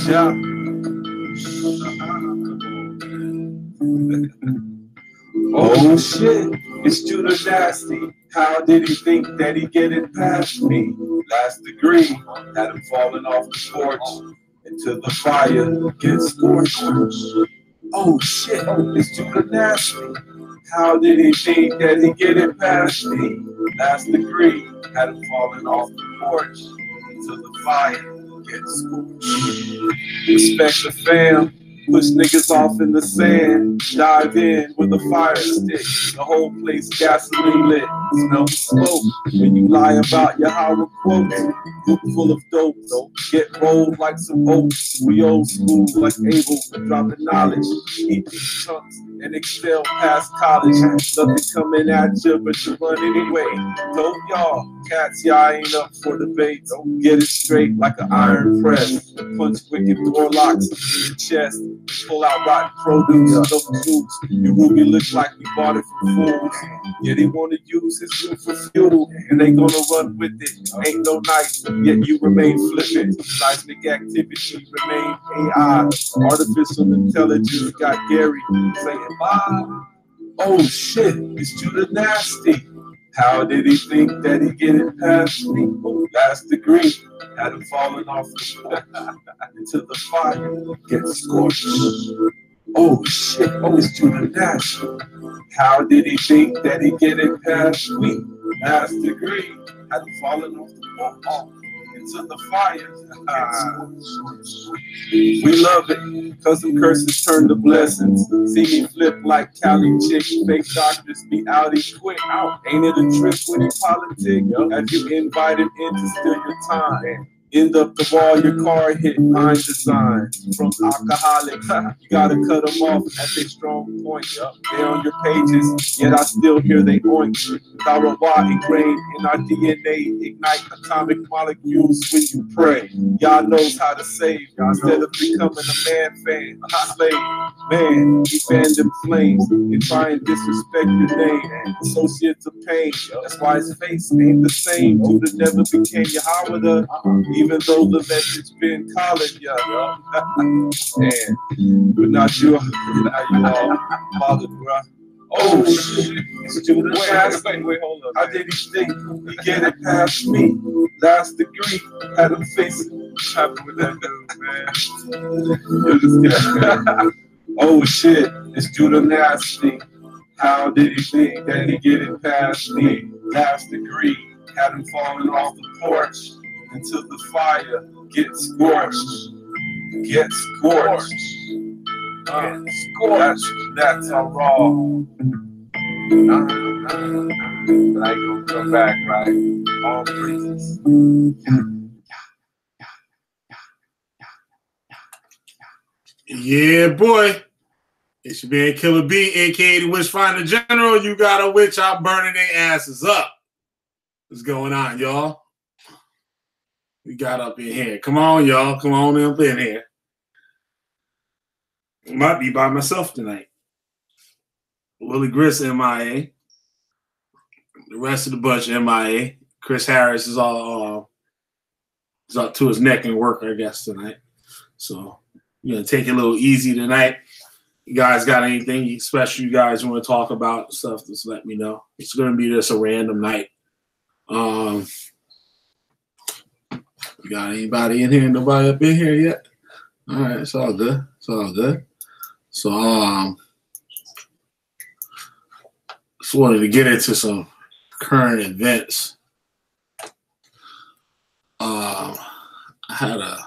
Yeah. Oh shit, it's Judah Nasty. How did he think that he get it past me? Last degree, had him falling off the porch into the fire, get scorched. Oh shit, it's Judah Nasty. How did he think that he get it past me? Last degree, had him falling off the porch into the fire, get scorched. Respect the fam. Push niggas off in the sand, dive in with a fire stick. The whole place gasoline lit, smell the smoke. When you lie about your horror quotes, book full of dope, get rolled like some oats. We old school like able to drop the knowledge. Eat these chunks and excel past college. Nothing coming at you, but you run anyway. Told y'all, cats, y'all ain't up for debate. Don't get it straight like an iron press. Punch wicked warlocks in the chest. Pull out rotten produce, no fruits. Your ruby looks like we bought it from fools. Yeah, they want to use his food for fuel, and they gonna run with it. Ain't no nice, yet you remain flippant. Seismic activity remain AI. Artificial intelligence got Gary saying bye. Oh shit, it's Judah Nasty. How did he think that he get it past me? Last degree, had him falling off into the fire, get scorched. Oh shit, it's Judah Nasty. How did he think that he get it past me? Last degree, had him falling off the into the fire. We love it, cause them curses turn to blessings. See me flip like Cali chick, fake doctors be outie quick. Ain't it a trip when you politic? Have you invited in to steal your time? End up the wall, your car hit line design. From alcoholics, you gotta cut them off at their strong point. They on your pages, yet I still hear they oink. Tarawa ingrained in our DNA, ignite atomic molecules when you pray. Y'all knows how to save, instead of becoming a man fan, a slave. Man, he fanned them flames and try and disrespect your name. Associates of pain, that's why his face ain't the same. Judah never became Yahweh, even though the message been calling ya. Man, but not you all bothered, bruh. Oh shit, it's Judah Nasty. Wait, hold on. How did he think he get it past me? Last degree, had him facing. What's happening with that dude, man? Oh shit, it's Judah Nasty. How did he think that he get it past me? Last degree, had him falling off the porch into the fire, get scorched. Get scorched. That's a raw. But I gonna come back, right? All praises. Yeah, boy. It's your man Killer B, aka the Witchfinder General. You got a witch out burning their asses up. What's going on, y'all? We got up in here. Come on, y'all. Come on up in here. I might be by myself tonight. Willie Griss MIA. The rest of the bunch MIA. Chris Harris is all is up to his neck in work, I guess, tonight. So we're gonna take it a little easy tonight. You guys got anything special you guys want to talk about? Stuff, just let me know. It's gonna be just a random night. You got anybody in here? Nobody up in here yet? All right, it's all good. It's all good. So just wanted to get into some current events. I had a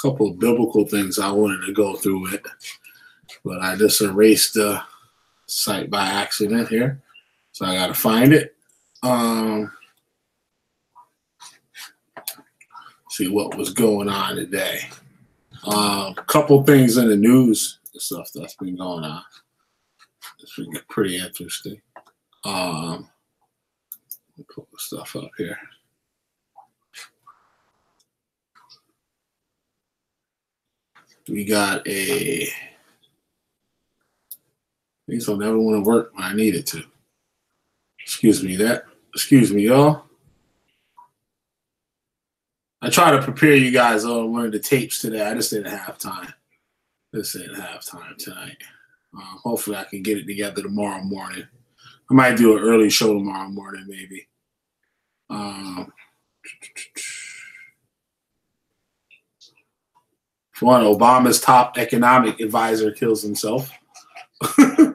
couple of biblical things I wanted to go through with, but I just erased the site by accident here, so I got to find it. See what was going on today. A couple things in the news and stuff that's been going on. It's been pretty interesting. Put the stuff up here. We got a. These will never want to work when I need it to. Excuse me, y'all. I try to prepare you guys on one of the tapes today. I just didn't have time. Tonight. Hopefully I can get it together tomorrow morning. I might do an early show tomorrow morning, maybe. One, Obama's top economic advisor kills himself. I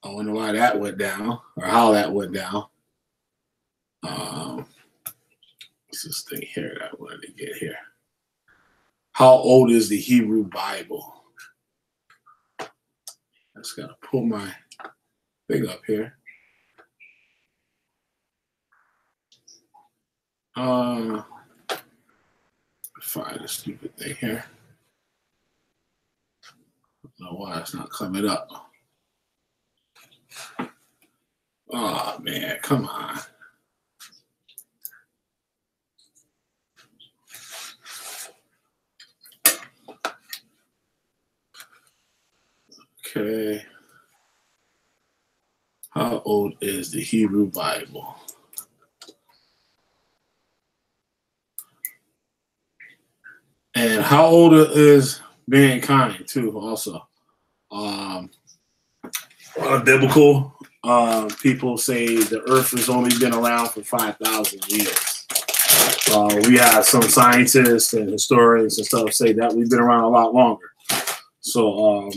wonder why that went down or how that went down. What's this thing here that I wanted to get here? How old is the Hebrew Bible? I just got to pull my thing up here. Find a stupid thing here. I don't know why it's not coming up. Oh, man, come on. Okay. How old is the Hebrew Bible? And how old is mankind, too, also? Biblical people say the earth has only been around for 5,000 years. We have some scientists and historians and stuff say that we've been around a lot longer. So,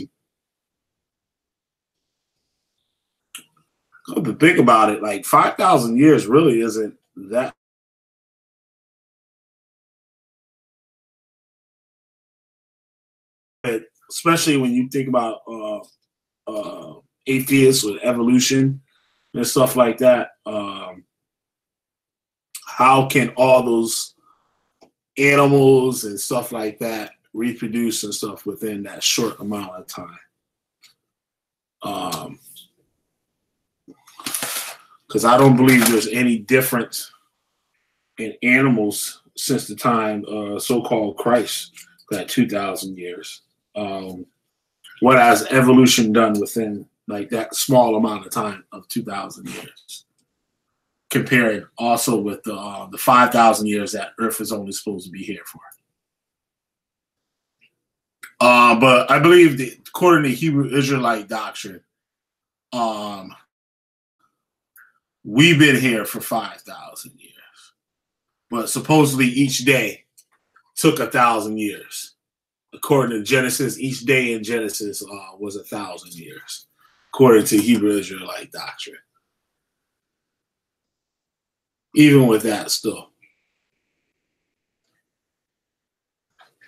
to think about it, like 5,000 years really isn't that. Especially when you think about atheists with evolution and stuff like that. How can all those animals and stuff like that reproduce and stuff within that short amount of time? Because I don't believe there's any difference in animals since the time so-called Christ, that 2,000 years. What has evolution done within like that small amount of time of 2,000 years? Compared also with the 5,000 years that Earth is only supposed to be here for. But I believe that according to Hebrew Israelite doctrine, we've been here for 5,000 years. But supposedly each day took 1,000 years. According to Genesis, each day in Genesis was 1,000 years, according to Hebrew Israelite doctrine. Even with that, still.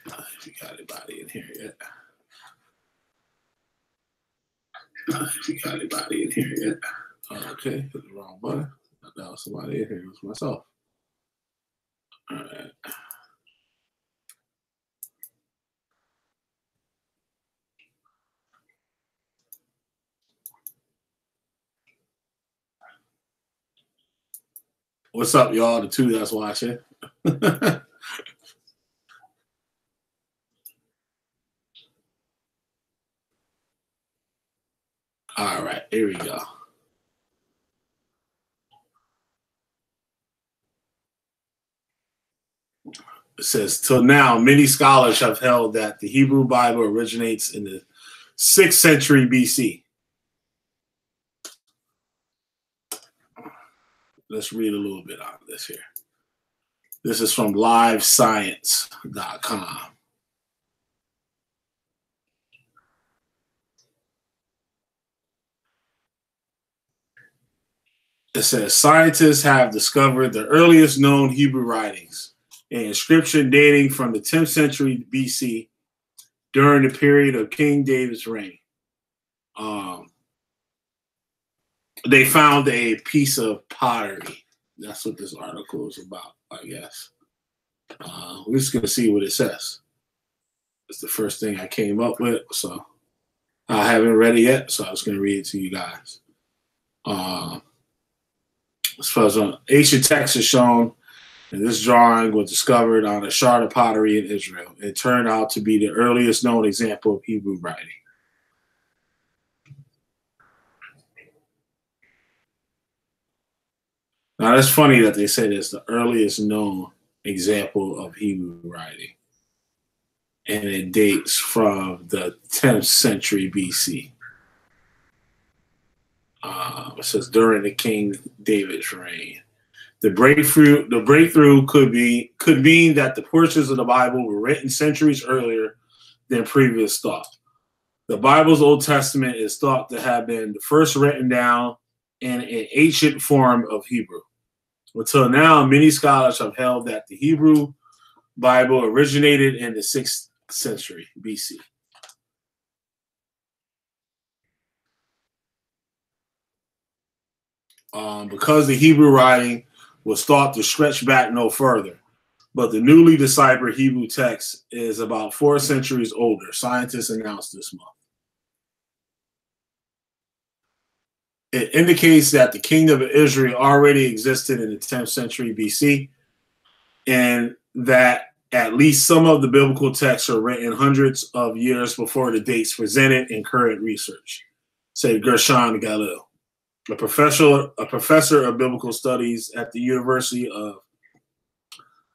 If you got anybody in here yet. Okay, hit the wrong button. I thought that was somebody in here. It was myself. All right. What's up, y'all? The two that's watching. All right, here we go. It says, till now, many scholars have held that the Hebrew Bible originates in the 6th century BC. Let's read a little bit on this here. This is from livescience.com. It says, scientists have discovered the earliest known Hebrew writings, an inscription dating from the 10th century BC during the period of King David's reign. They found a piece of pottery. That's what this article is about, I guess. We're just going to see what it says. It's the first thing I came up with, so I haven't read it yet, so I was going to read it to you guys. As far as ancient text is shown, and this drawing was discovered on a shard of pottery in Israel. It turned out to be the earliest known example of Hebrew writing. Now, that's funny that they say it's the earliest known example of Hebrew writing, and it dates from the 10th century BC. It says during the King David's reign. The breakthrough could mean that the portions of the Bible were written centuries earlier than previous thought. The Bible's Old Testament is thought to have been the first written down in an ancient form of Hebrew. Until now, many scholars have held that the Hebrew Bible originated in the 6th century BC. Because the Hebrew writing was thought to stretch back no further, but the newly deciphered Hebrew text is about 4 centuries older, scientists announced this month. It indicates that the kingdom of Israel already existed in the 10th century BC, and that at least some of the biblical texts are written hundreds of years before the dates presented in current research, said Gershon Galil, a professor of biblical studies at the University of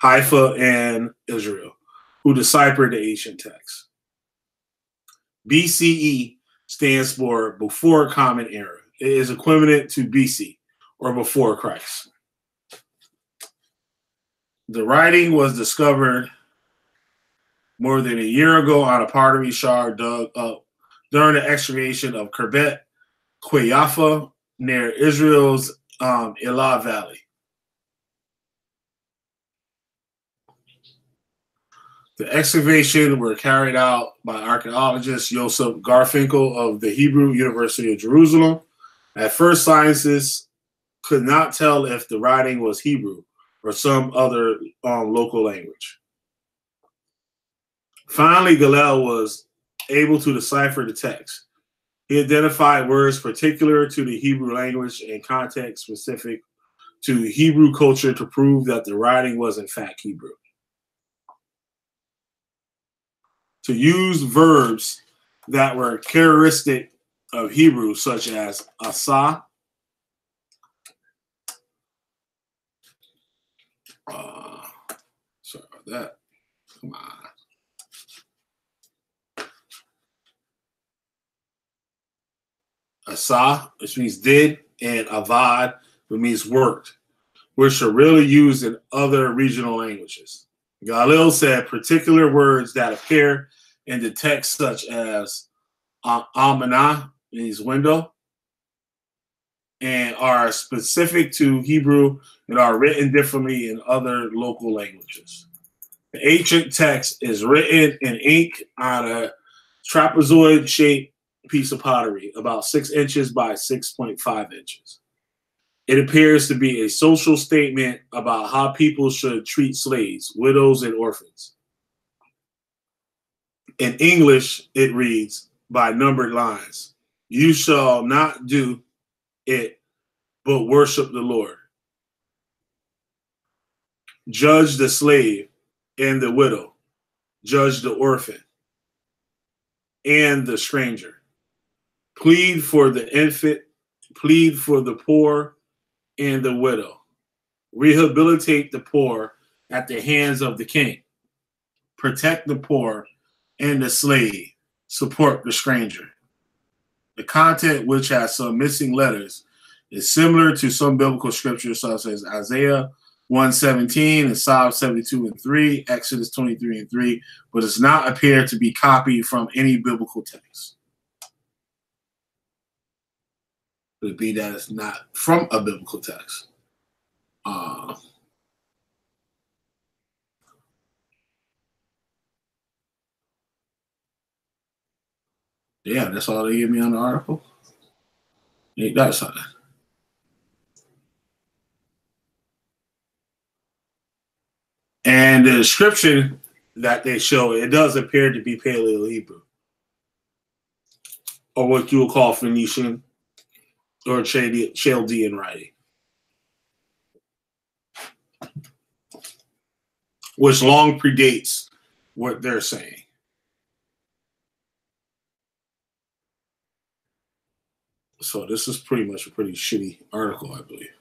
Haifa in Israel, who deciphered the ancient text. BCE stands for before Common Era. It is equivalent to BC, or before Christ. The writing was discovered more than a year ago on a pottery shard dug up during the excavation of Khirbet Qeiyafa near Israel's Elah Valley. The excavation were carried out by archaeologist Yosef Garfinkel of the Hebrew University of Jerusalem. At first, scientists could not tell if the writing was Hebrew or some other local language. Finally, Galil was able to decipher the text. He identified words particular to the Hebrew language and context specific to Hebrew culture to prove that the writing was in fact Hebrew. To use verbs that were characteristic of Hebrew, such as asa, sorry about that. Come on. Asa, which means did, and avad, which means worked, which are really used in other regional languages. Galil said particular words that appear in the text, such as amanah, means window, and are specific to Hebrew and are written differently in other local languages. The ancient text is written in ink on a trapezoid-shaped piece of pottery, about 6 inches by 6.5 inches. It appears to be a social statement about how people should treat slaves, widows, and orphans. In English, it reads by numbered lines. You shall not do it, but worship the Lord. Judge the slave and the widow. Judge the orphan and the stranger. Plead for the infant. Plead for the poor and the widow. Rehabilitate the poor at the hands of the king. Protect the poor and the slave. Support the stranger. The content, which has some missing letters, is similar to some biblical scriptures such as Isaiah 1:17 and Psalm 72:3, Exodus 23:3, but does not appear to be copied from any biblical text. It would be that it's not from a biblical text. Yeah, that's all they give me on the article. Ain't that something? And the description that they show, it does appear to be Paleo Hebrew, or what you would call Phoenician or Chaldean writing, which long predates what they're saying. So this is pretty much a pretty shitty article, I believe.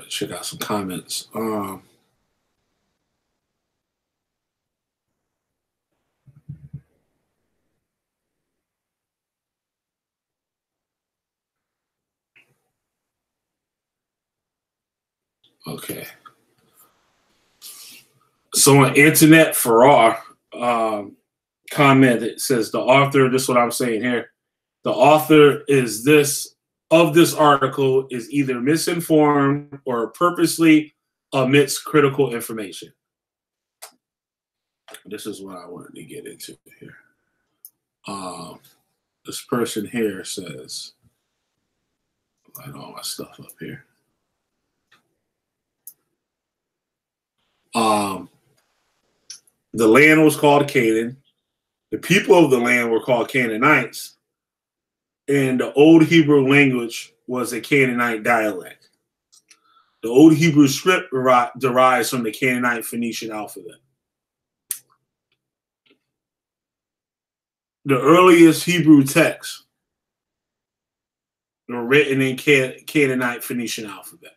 Check out some comments. Okay. So on Internet Farrar commented, says the author, this is what I'm saying here. The author is this of this article is either misinformed or purposely omits critical information. This is what I wanted to get into here. This person here says, I got all my stuff up here. The land was called Canaan. The people of the land were called Canaanites. And the Old Hebrew language was a Canaanite dialect. The Old Hebrew script derives from the Canaanite Phoenician alphabet. The earliest Hebrew texts were written in Canaanite Phoenician alphabet,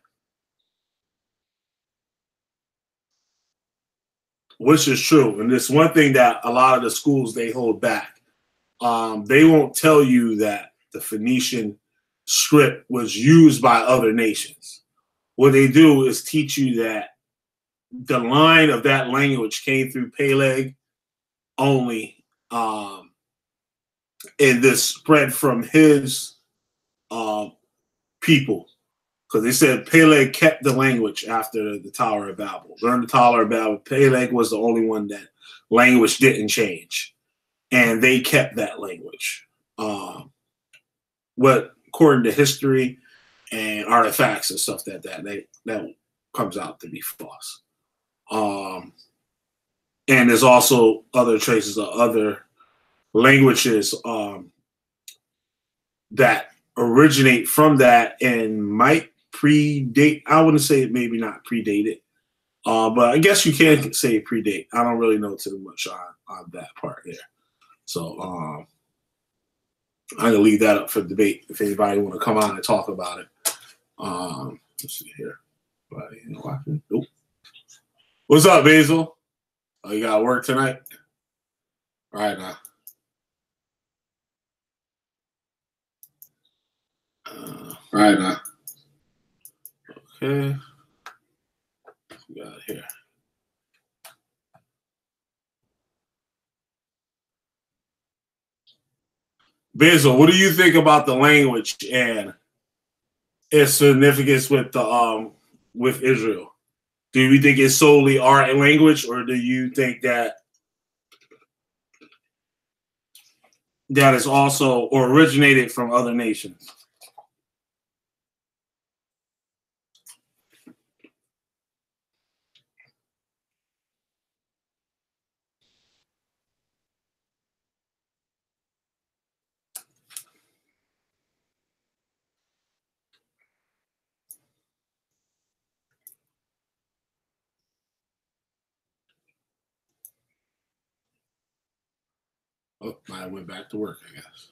which is true. And it's one thing that a lot of the schools, they hold back. They won't tell you that the Phoenician script was used by other nations. What they do is teach you that the line of that language came through Peleg only, and this spread from his people. Because they said Peleg kept the language after the Tower of Babel. During the Tower of Babel, Peleg was the only one that language didn't change. And they kept that language. What, according to history and artifacts and stuff that comes out to be false. And there's also other traces of other languages that originate from that and might predate. I wouldn't say it maybe not predated, but I guess you can say predate. I don't really know too much on that part there. So I'm gonna leave that up for debate if anybody want to come on and talk about it. Let's see here. Nope. What's up, Basil? Oh, you got work tonight? All right now. Right now. Okay. We got it here. Basil, what do you think about the language and its significance with the with Israel? Do you think it's solely art and language, or do you think that is also or originated from other nations? Oh, I went back to work, I guess.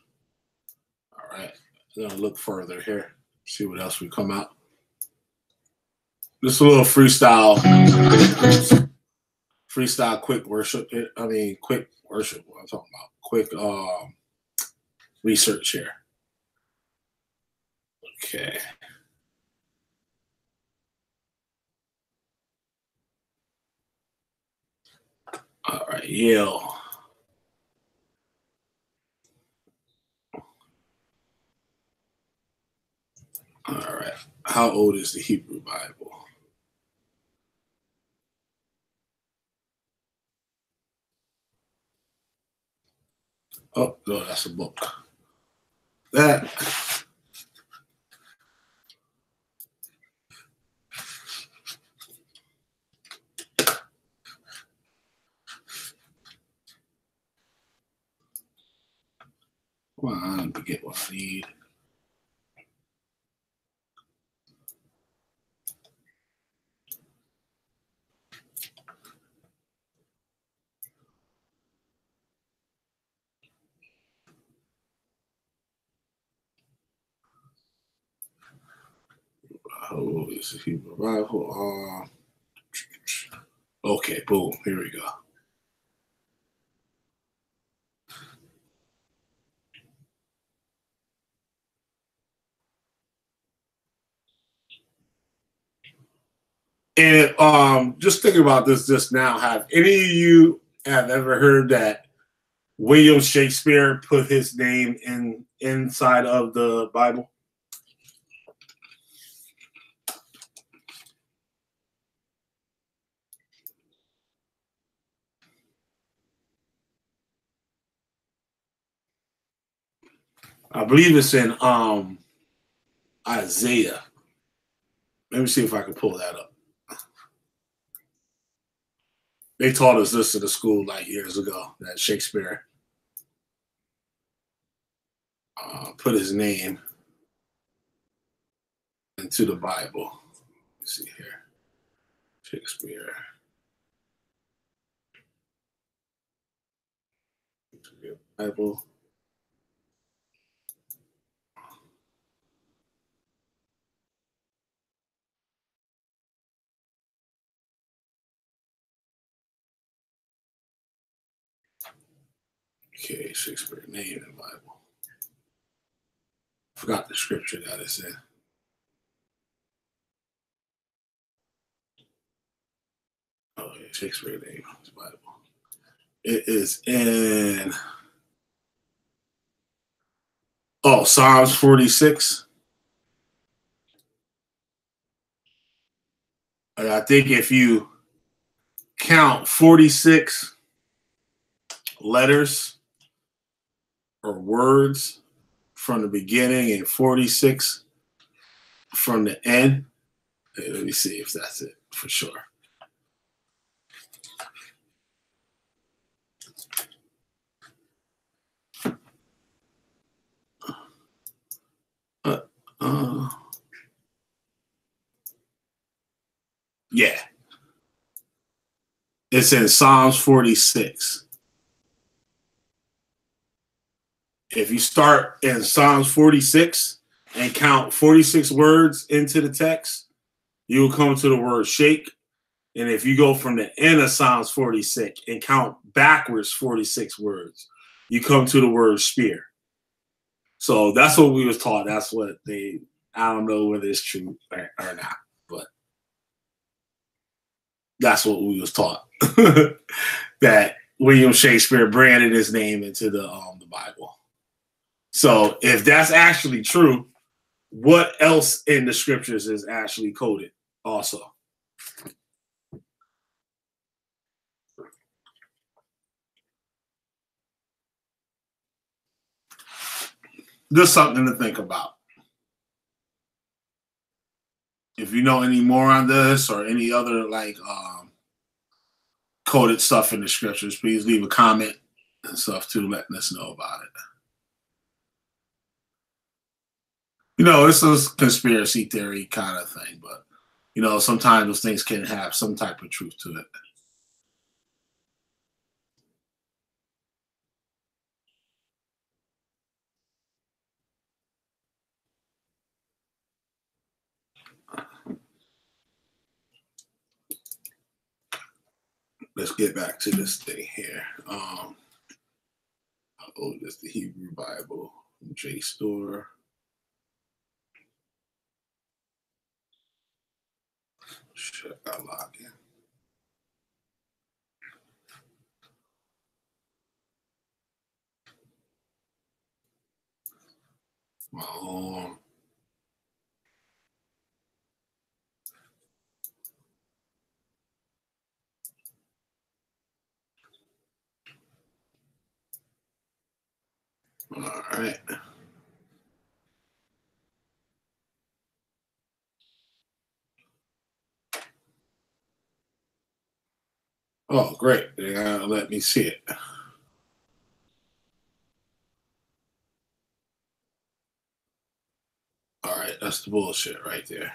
All right. I'm gonna look further here, see what else we come out. Just a little freestyle quick worship. I mean, quick worship. What I'm talking about. Quick research here. Okay. All right, Yale. All right. How old is the Hebrew Bible? Oh, no, that's a book. That. Come on, to get what I need. Oh, this is Hebrew Bible. Okay, boom. Here we go. And just thinking about this just now, have any of you have ever heard that William Shakespeare put his name inside of the Bible? I believe it's in Isaiah. Let me see if I can pull that up. They taught us this in the school like years ago, that Shakespeare put his name into the Bible. Let's see here. Shakespeare. Bible. Okay, Shakespeare name in the Bible. Forgot the scripture that it's in. Oh, yeah, Shakespeare name in the Bible. It is in Psalms 46. And I think if you count 46 letters or words from the beginning and 46 from the end, let me see if that's it for sure. Yeah. It's in Psalms 46. If you start in Psalms 46 and count 46 words into the text, you will come to the word shake. And if you go from the end of Psalms 46 and count backwards 46 words, you come to the word spear. So that's what we was taught. That's what I don't know whether it's true or not, but that's what we was taught. That William Shakespeare branded his name into the Bible. So if that's actually true, what else in the scriptures is actually coded also? Just something to think about. If you know any more on this or any other coded stuff in the scriptures, please leave a comment and stuff too, letting us know about it. This is conspiracy theory kind of thing, but sometimes those things can have some type of truth to it. Let's get back to this thing here. This the Hebrew Bible, JSTOR. Shut that login. All right. Oh, great. They're going to let me see it. All right. That's the bullshit right there.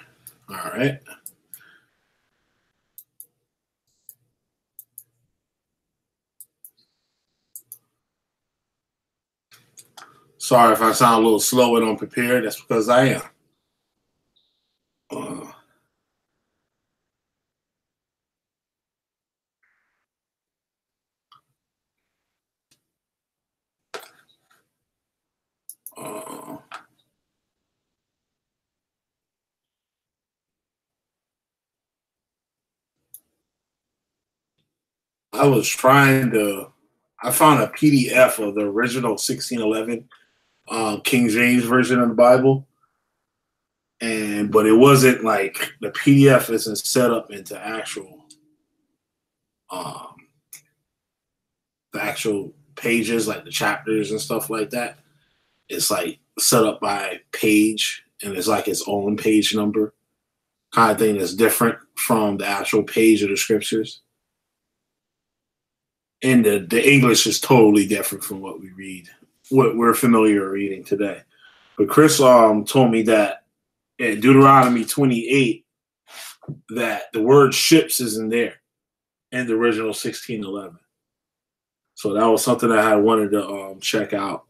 All right. Sorry if I sound a little slow and unprepared. That's because I am. I was trying to. I found a PDF of the original 1611 King James version of the Bible, but it wasn't like the PDF isn't set up into the actual pages, like the chapters and stuff like that. It's like set up by page, and it's like its own page number kind of thing that's different from the actual page of the scriptures. And the English is totally different from what we read, what we're familiar reading today. But Chris told me that in Deuteronomy 28, that the word ships isn't there in the original 1611. So that was something that I wanted to check out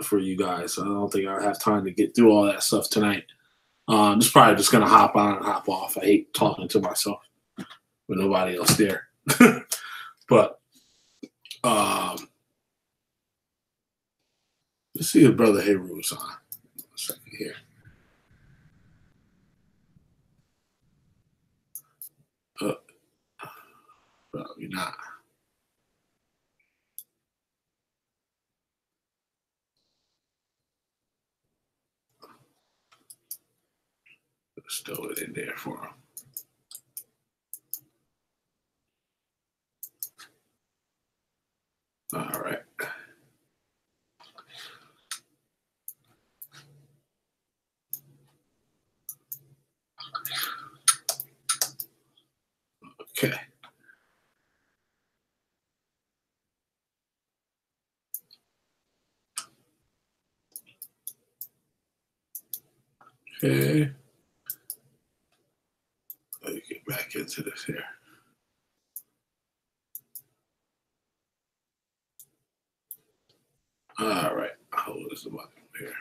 for you guys. So I don't think I have time to get through all that stuff tonight. Just probably just going to hop on and hop off. I hate talking to myself with nobody else there. But let's see if Brother Heru's on. A second here. Probably not. Let's throw it in there for him. All right. Okay. Okay. Let me get back into this here. All right. Hold this button here.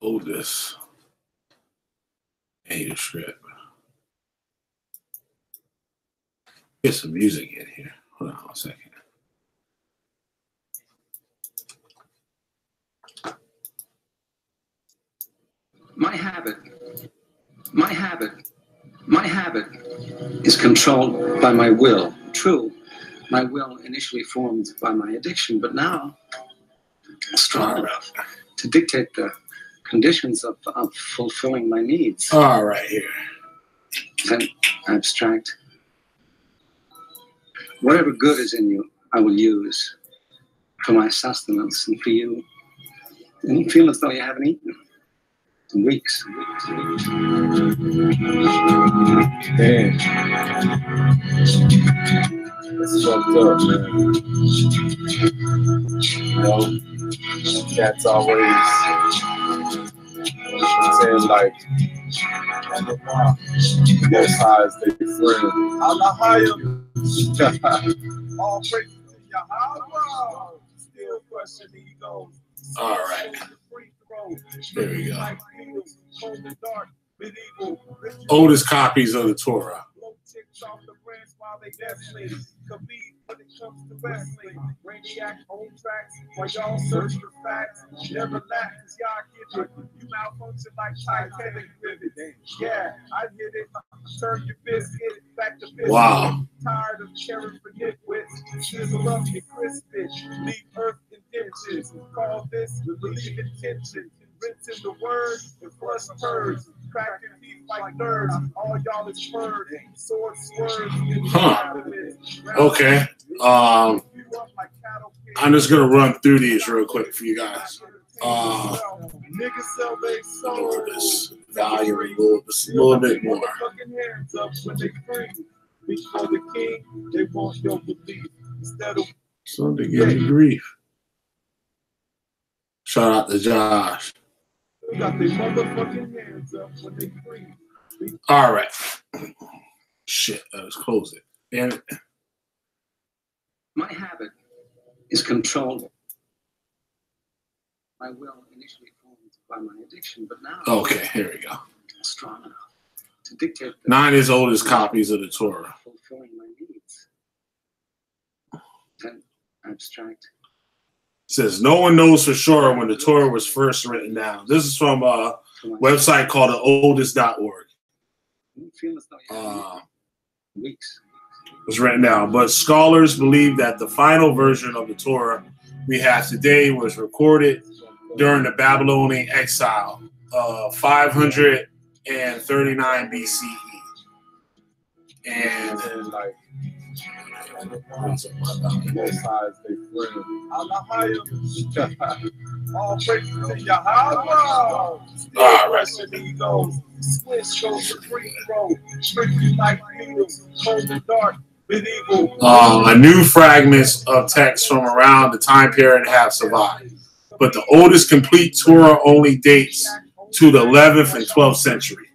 Oldest manuscript. Get some music in here. Hold on a second. My habit is controlled by my will. True, my will initially formed by my addiction, but now strong enough to dictate the conditions of fulfilling my needs. All right, here. Then abstract. Whatever good is in you, I will use for my sustenance and for you. And you feel as though you haven't eaten in weeks. Damn. That's fucked up, man. You know, cats always pretend like Most High is their friend. Allah higher. All praise to Yahweh. Still question egos. All right. There we go. Oldest copies of the Torah. When it comes to wrestling, Brainiac on tracks, while y'all search for facts, never lack, cause y'all get it. You malfunction like Titanic rivet. Yeah, I hit it. Turn your fist, hit it back to fist. Wow. Tired of caring for nitwits. Sizzle up and crisp it. Leave earth in ditches. Call this believe intention. Rinsing the word and flush turds. Cracking teeth like nerds. All y'all is furred. Sword swerves. Huh. Okay. I'm just gonna run through these real quick for you guys. Lower this volume a little bit more. Before the king, they want your belief instead of something getting grief. Shout out to Josh. Got their motherfucking hands up when they free. All right. Shit, let's close it. Damn it. My habit is controlled. My will initially formed by my addiction, but now Okay, here we go. strong enough to dictate the 9 is oldest copies of the Torah. fulfilling my needs. 10, abstract. It says no one knows for sure when the Torah was first written down. This is from a website called theoldest.org. Feel as though you have weeks. Was written down, but scholars believe that the final version of the Torah we have today was recorded during the Babylonian exile of 539 BCE. And like both sides they friend. All praise to Yahweh. All right. Egos. Switch goes to free throw. Strictly like needles. Cold and dark. Medieval. A new fragments of text from around the time period have survived, but the oldest complete Torah only dates to the 11th and 12th century.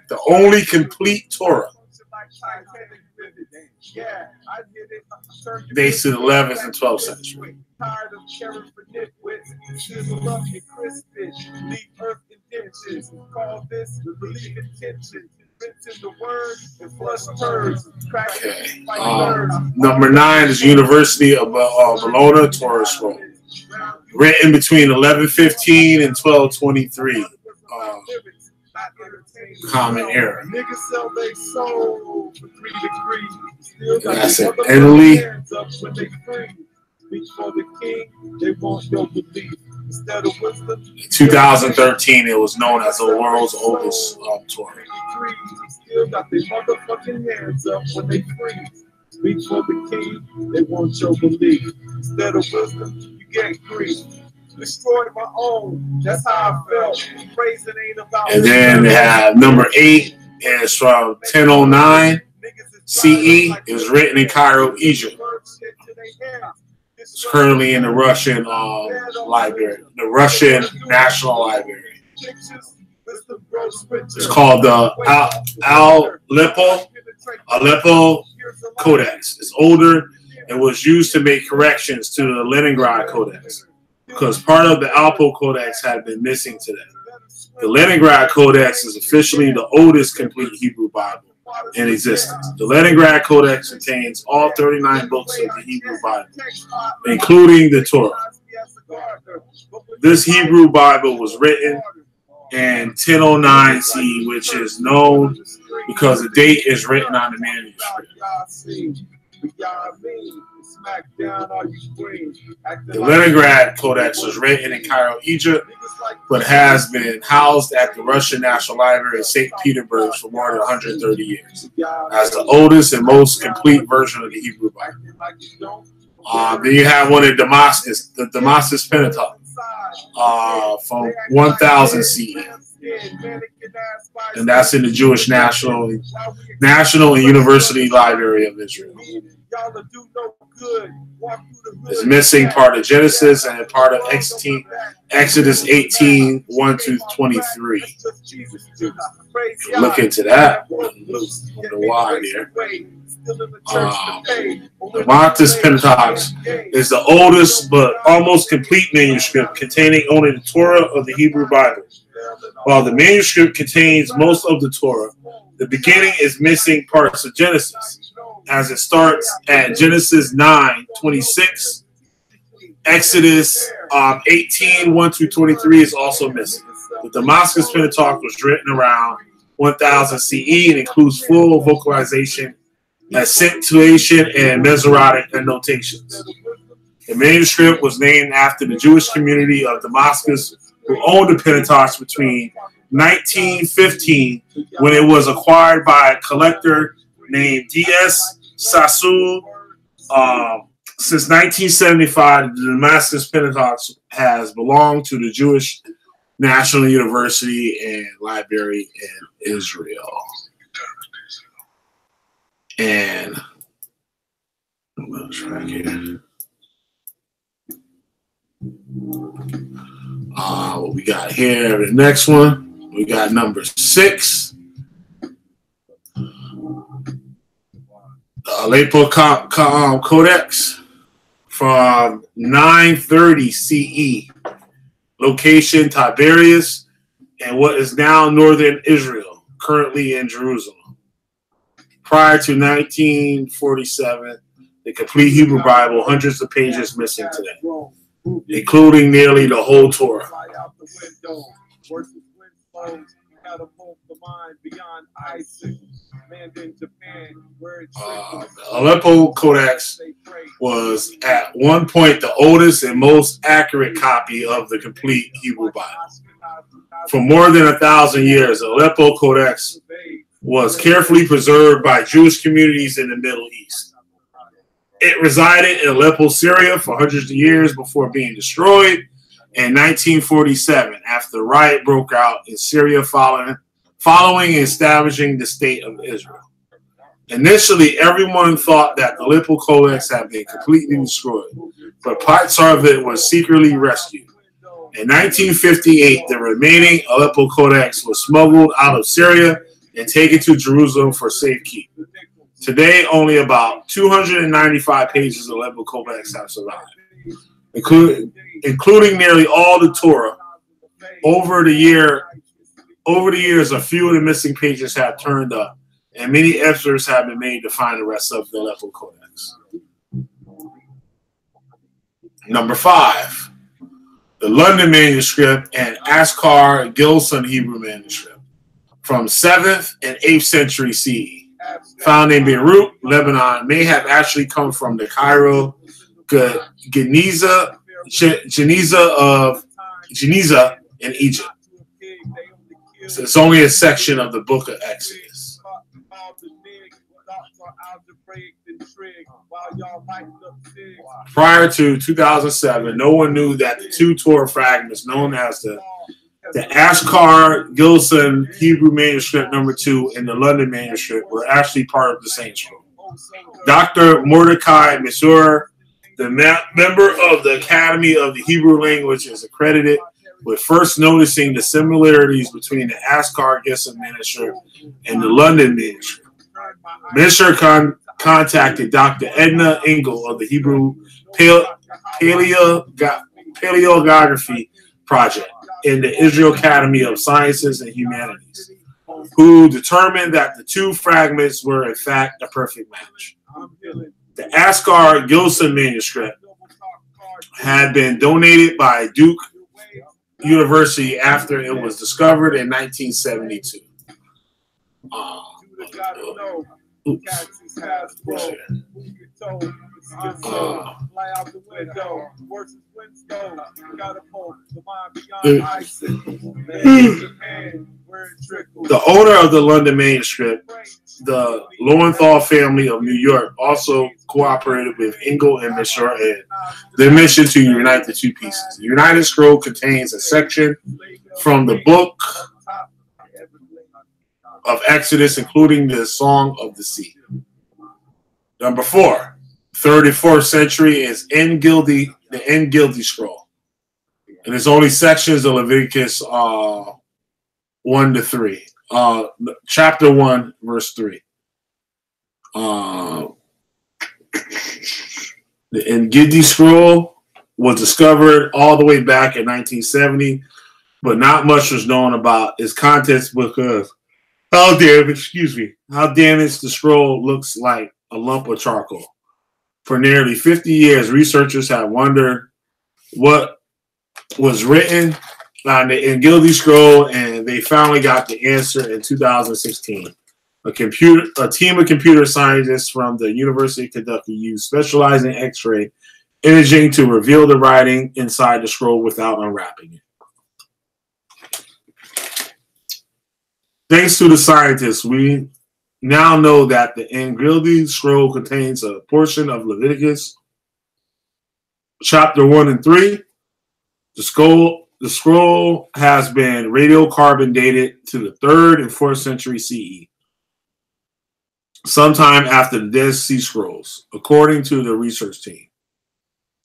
The only complete Torah dates to the 11th and 12th century. Tired of caring for nitwits, sizzle up your crispage, leave earth intentions, call this believe intentions, rinse in the word and flush turds, crack like birds. Number 9 is University of Bologna Torah Scroll, written between 1115 and 1223. Common era. Niggas sell their soul for 3 degrees. Still got That's their it. motherfucking Italy. hands up when they free. Speak for the king, they want your belief. Instead of wisdom, In 2013, it was known as the world's oldest Torah. still got their motherfucking hands up when they freeze. Speak for the king, they want your belief. Instead of wisdom, you get grief. Destroyed my own, that's how I felt. Praising ain't about. And then they have number 8 is from 1009 CE. It was written in Cairo, Egypt. It's currently in the Russian library, the Russian National Library. It's called the Aleppo Codex. It's older and was used to make corrections to the Leningrad Codex, because part of the Aleppo Codex had been missing today. The Leningrad Codex is officially the oldest complete Hebrew Bible in existence. The Leningrad Codex contains all 39 books of the Hebrew Bible, including the Torah. This Hebrew Bible was written in 1009 CE, which is known because the date is written on the manuscript. The Leningrad Codex was written in Cairo, Egypt, but has been housed at the Russian National Library of St. Petersburg for more than 130 years, as the oldest and most complete version of the Hebrew Bible. Then you have one in Damascus, the Damascus Pentateuch, from 1000 CE. And that's in the Jewish National and University Library of Israel. It's missing part of Genesis and part of Exodus 18, 1-23. Look into that. The why here. The Damascus Pentateuch is the oldest but almost complete manuscript containing only the Torah of the Hebrew Bible. While the manuscript contains most of the Torah, the beginning is missing parts of Genesis, as it starts at Genesis 9:26. Exodus 18, 1-23 is also missing. The Damascus Pentateuch was written around 1000 CE and includes full vocalization, accentuation, and Masoretic annotations. The manuscript was named after the Jewish community of Damascus, who owned the Pentateuch between 1915, when it was acquired by a collector named D.S. Sassoon. Since 1975, the Damascus Pentateuch has belonged to the Jewish National University and Library in Israel. And I'm going to try here. What we got here, the next one, we got number 6. The Aleppo Codex from 930 CE. Location Tiberias and what is now northern Israel, currently in Jerusalem. Prior to 1947, the complete Hebrew Bible, hundreds of pages missing today, including nearly the whole Torah. Aleppo Codex was at one point the oldest and most accurate copy of the complete Hebrew Bible. For more than 1,000 years, Aleppo Codex was carefully preserved by Jewish communities in the Middle East. It resided in Aleppo, Syria for hundreds of years before being destroyed in 1947 after the riot broke out in Syria following establishing the state of Israel. Initially, everyone thought that the Aleppo Codex had been completely destroyed, but parts of it were secretly rescued. In 1958, the remaining Aleppo Codex was smuggled out of Syria and taken to Jerusalem for safekeeping. Today, only about 295 pages of Aleppo Codex have survived, including nearly all the Torah. Over the years, a few of the missing pages have turned up, and many efforts have been made to find the rest of the Aleppo Codex. Number 5, the London manuscript and Askar Gilson Hebrew manuscript from 7th and 8th century CE. Found in Beirut, Lebanon, may have actually come from the Cairo Geniza in Egypt. So it's only a section of the book of Exodus. Prior to 2007, no one knew that the two Torah fragments known as the Askar Gilson Hebrew manuscript number 2 and the London manuscript were actually part of the same scroll. Dr. Mordecai Mesur, the member of the Academy of the Hebrew Language, is accredited with first noticing the similarities between the Askar Gilson manuscript and the London manuscript. Mesur contacted Dr. Edna Engel of the Hebrew Paleography Project in the Israel Academy of Sciences and Humanities, who determined that the two fragments were in fact a perfect match. The Askar Gilson manuscript had been donated by Duke University after it was discovered in 1972. The owner of the London manuscript, the Lowenthal family of New York, also cooperated with Engel and Mesur in their mission to unite the two pieces. The United Scroll contains a section from the book of Exodus, including the Song of the Sea. Number 4, 3rd and 4th century is the En-Gildi scroll. And there's only sections of Leviticus 1 to 3. Chapter 1, verse 3. The En-Gildi scroll was discovered all the way back in 1970, but not much was known about its contents because how damaged the scroll looks like a lump of charcoal. For nearly 50 years, researchers have wondered what was written on the En-Gildi scroll, and they finally got the answer in 2016. A team of computer scientists from the University of Kentucky used specialized in X-ray imaging to reveal the writing inside the scroll without unwrapping it. Thanks to the scientists, we now know that the En-Gildi scroll contains a portion of Leviticus chapter 1 and 3. The scroll has been radiocarbon dated to the 3rd and 4th century CE, sometime after the Dead Sea Scrolls, according to the research team.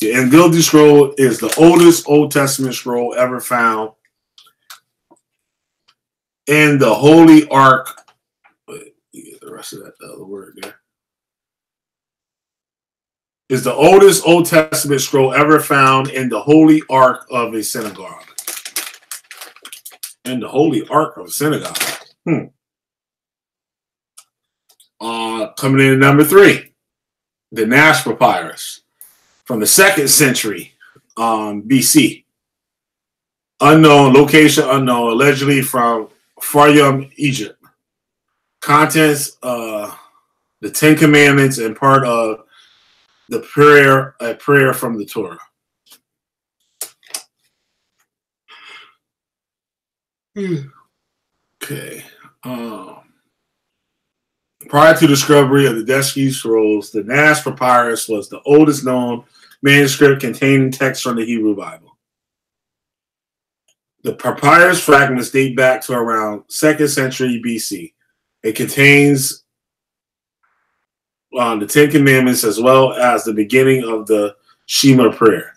The En-Gildi scroll is the oldest Old Testament scroll ever found in the Holy Ark. The rest of that other word there. is the oldest Old Testament scroll ever found in the Holy Ark of a synagogue. In the Holy Ark of a synagogue. Coming in at number 3, the Nash Papyrus from the 2nd century BC. Unknown, location unknown, allegedly from Faryum, Egypt. Contents, the 10 Commandments and part of the prayer, a prayer from the Torah. Okay. Prior to the discovery of the Dead Sea Scrolls, the Nash Papyrus was the oldest known manuscript containing text from the Hebrew Bible. The papyrus fragments date back to around 2nd century BC. It contains the 10 Commandments as well as the beginning of the Shema prayer.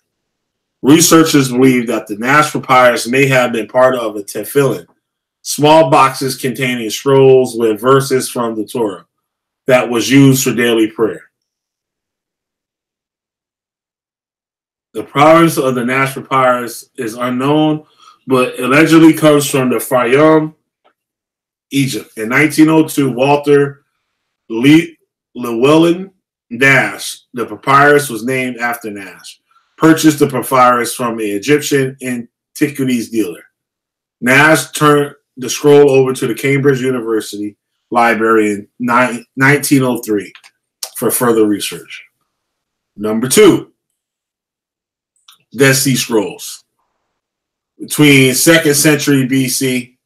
Researchers believe that the Nash Papyrus may have been part of a tefillin, small boxes containing scrolls with verses from the Torah that was used for daily prayer. The provenance of the Nash Papyrus is unknown, but allegedly comes from the Faryum, Egypt. In 1902, Walter Llewellyn Nash, the papyrus was named after Nash, purchased the papyrus from an Egyptian antiquities dealer. Nash turned the scroll over to the Cambridge University Library in 1903 for further research. Number 2, Dead Sea Scrolls. Between 2nd century BC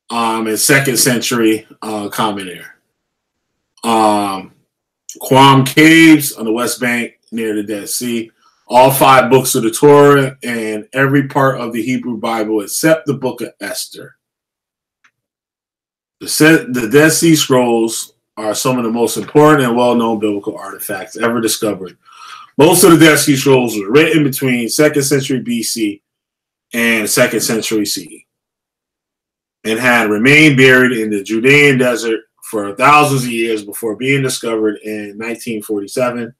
and 2nd century Common Era. Qum Caves on the West Bank near the Dead Sea. All 5 books of the Torah and every part of the Hebrew Bible except the book of Esther. The Dead Sea Scrolls are some of the most important and well-known biblical artifacts ever discovered. Most of the Dead Sea Scrolls were written between 2nd century BC and 2nd century CE and had remained buried in the Judean desert for thousands of years before being discovered in 1947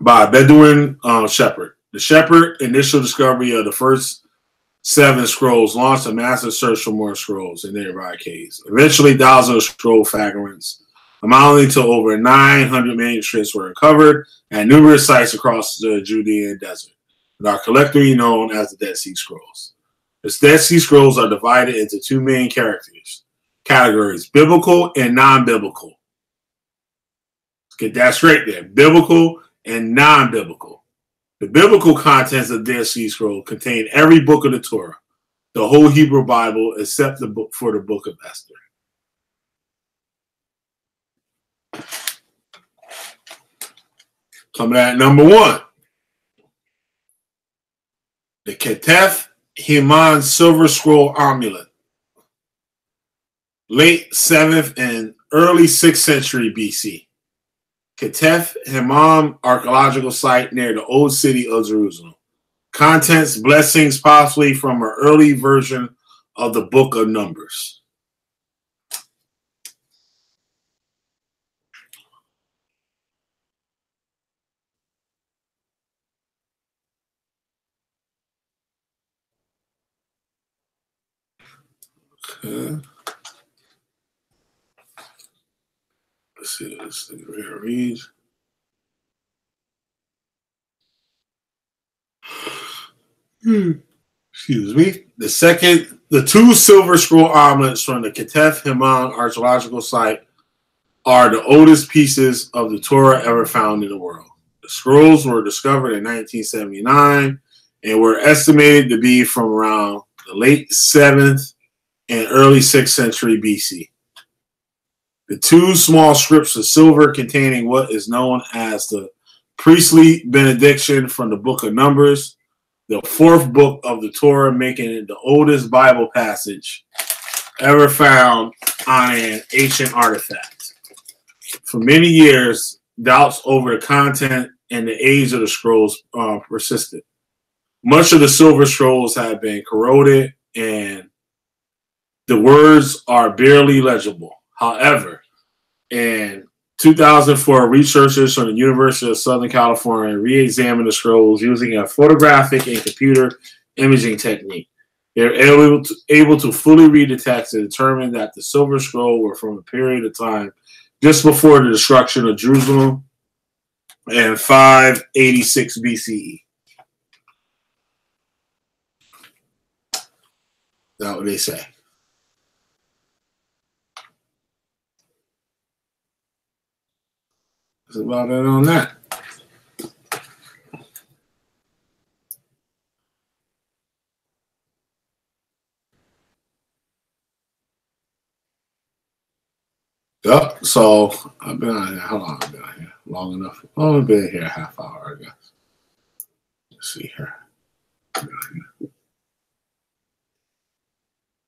by a Bedouin shepherd. The shepherd's initial discovery of the first 7 scrolls launched a massive search for more scrolls in nearby caves. Eventually, thousands of scroll fragments amounting to over 900 manuscripts were recovered at numerous sites across the Judean desert and are collectively known as the Dead Sea Scrolls. The Dead Sea Scrolls are divided into 2 main categories, biblical and non-biblical. Let's get that straight there. Biblical and non-biblical. The biblical contents of the Dead Sea Scroll contain every book of the Torah, the whole Hebrew Bible, except the book for the book of Esther. Coming at number 1. The Ketef Heman Silver Scroll Amulet. Late 7th and early 6th century BC. Ketef Heman archaeological site near the old city of Jerusalem. Contents, blessings possibly from an early version of the Book of Numbers. Okay. Let's see what this thing here reads. Excuse me. The 2 silver scroll amulets from the Ketef Heman archaeological site are the oldest pieces of the Torah ever found in the world. The scrolls were discovered in 1979 and were estimated to be from around the late 7th and early 6th century BC. The 2 small scripts of silver containing what is known as the priestly benediction from the Book of Numbers, the 4th book of the Torah, making it the oldest Bible passage ever found on an ancient artifact. For many years, doubts over the content and the age of the scrolls persisted. Much of the silver scrolls have been corroded and the words are barely legible. However, in 2004, researchers from the University of Southern California re-examined the scrolls using a photographic and computer imaging technique. They're able to fully read the text and determine that the Silver Scroll were from a period of time just before the destruction of Jerusalem in 586 BCE. That's what they say. That's about it on that. Yep. So I've been on here. How long have I been on here? Long enough. Oh, I've been here a half hour, I guess. Let's see here.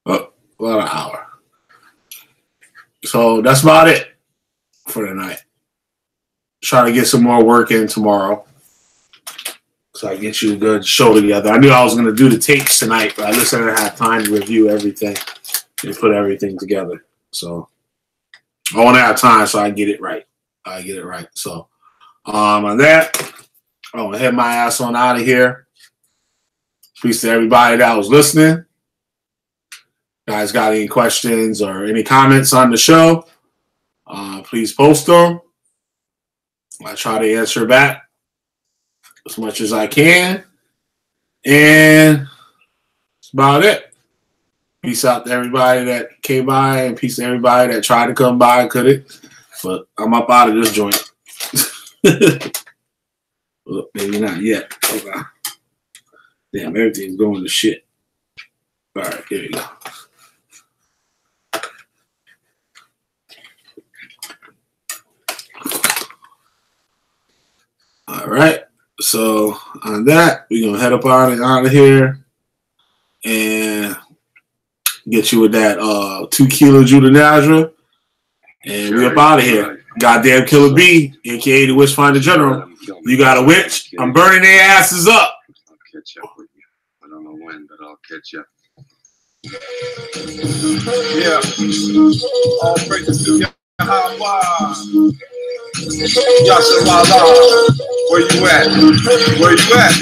Oh, about an hour. So that's about it for tonight. Try to get some more work in tomorrow, so I get you a good show together. I knew I was going to do the tapes tonight, but I just didn't have time to review everything and put everything together. So I want to have time so I get it right. So on that, I'm going to head my ass on out of here. Peace to everybody that was listening. Guys got any questions or any comments on the show, please post them. I try to answer back as much as I can. And that's about it. Peace out to everybody that came by, and peace to everybody that tried to come by and couldn't. But I'm up out of this joint. Well, maybe not yet. Okay. Damn, everything's going to shit. All right, here we go. All right, so on that, we're going to head up out of here and get you with that 2 kilo Judah Nazareth, and we're up out of here. Goddamn Killer B, a.k.a. the Witch Finder General. You got a witch? I'm burning their asses up. I'll catch up with you. I don't know when, but I'll catch up. Yeah. All praises to Yahweh. Yasharallah. Where you at? Where you at?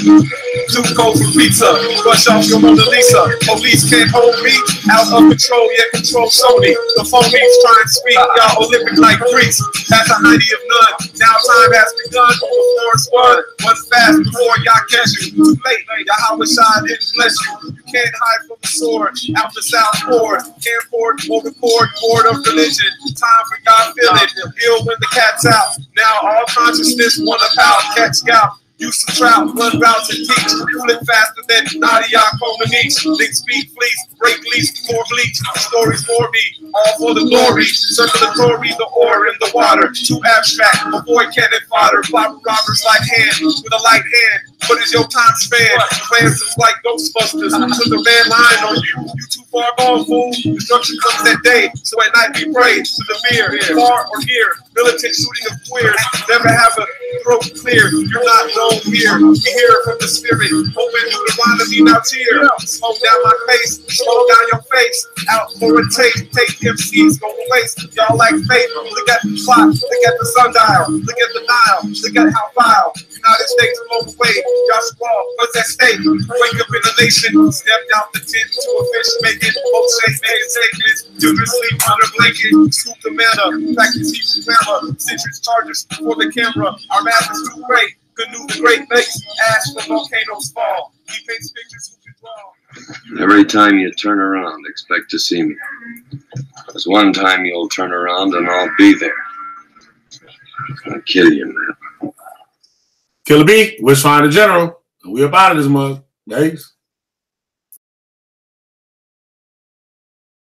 2 cold for pizza. Brush off your Mona Lisa. Police can't hold me. Out of control, yet control Sony. The phonies try and speak. Y'all Olympic like freaks. That's a mighty of none. Now time has begun. Before it's one. One fast before y'all catch you. Too late. Yahweh Shah didn't bless you. You can't hide from the sword. Out the south forward. Can't afford or record board of religion. Time for y'all feel it. Ill when the cat's out. Now all consciousness wanna pout. Catch scout. Use some trout, run routes and teach. Flip faster than Nadia Comanche. Think speed fleece, break least, more bleach. Stories for me, all for the glory. Circulatory, the ore in the water. Too abstract, avoid cannon fodder. Robbers like hand, with a light hand. What is your time span? Plans is like Ghostbusters. Put the red line on you. You too far gone, fool. Destruction comes that day. So at night we pray to the fear. Far or near. Militant shooting of queers. Never have a throat clear. You're not known here. We hear from the spirit. Open Deuteronomy now cheer. Smoke down my face. Smoke down your face. Out for a taste. Take MCs go to waste. Y'all like faith. Look at the clock. Look at the sundial. Look at the dial. Look at how vile. United States overweight. Y'all squall. What's at stake? Wake up in the nation. Stepped out the tent to a fish making. Both shakes making statements. Children sleep under blanket. Scoop the manna. Practice Hebrew grammar. Citrus chargers for the camera. Our math is too great. Canoe the Great Lakes. Ash from volcanoes fall. He paints pictures who can draw. Every time you turn around, expect to see me. There's one time you'll turn around and I'll be there. I'll kill you, man. Killer B, Witch Finder General. We up out of this mug. Thanks.